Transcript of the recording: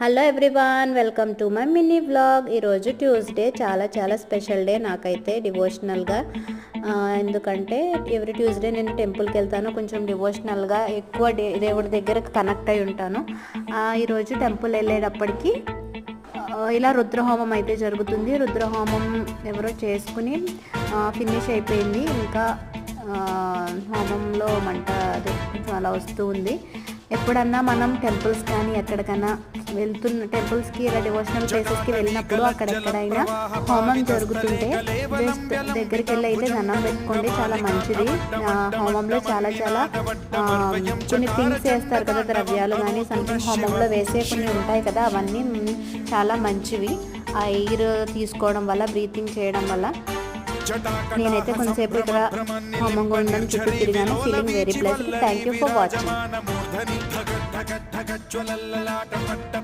Hello everyone, welcome to my mini vlog. ఈరోజు Tuesday, చాలా special day నాకైతే డివోషనల్గా. ఎందుకంటే ఎవ్రీ ట్యూస్డే నేను టెంపుల్కి వెళ్తాను, కొంచెం డివోషనల్గా ఎక్కువ దేవుడి దగ్గర కనెక్ట్ అయి ఉంటాను. ఈరోజు టెంపుల్ వెళ్ళేటప్పటికి ఇలా రుద్రహోమం అయితే జరుగుతుంది. రుద్రహోమం ఎవరో చేసుకుని ఫినిష్ అయిపోయింది. ఇంకా హోమంలో మంట అదే కొంచెం అలా వస్తూ ఉంది. ఎప్పుడన్నా మనం టెంపుల్స్ కానీ ఎక్కడికైనా టెంపుల్స్కి ఇలా డివోషనల్ ప్లేసెస్కి వెళ్ళినప్పుడు అక్కడెక్కడైనా హోమం జరుగుతుంటే జస్ట్ దగ్గరికి వెళ్ళి అయితే దండం పెట్టుకోండి, చాలా మంచిది. హోమంలో చాలా కొన్ని థింగ్స్ వేస్తారు కదా, ద్రవ్యాలు కానీ సంథింగ్ హోమంలో వేసే కొన్ని ఉంటాయి కదా, అవన్నీ చాలా మంచివి. ఆ ఎయిర్ తీసుకోవడం వల్ల, బ్రీతింగ్ చేయడం వల్ల. నేనైతే కొంతసేపు ఇక్కడ హోమం గుండం చుట్టూ తిరిగాను. Feeling very pleasant. Thank you for watching.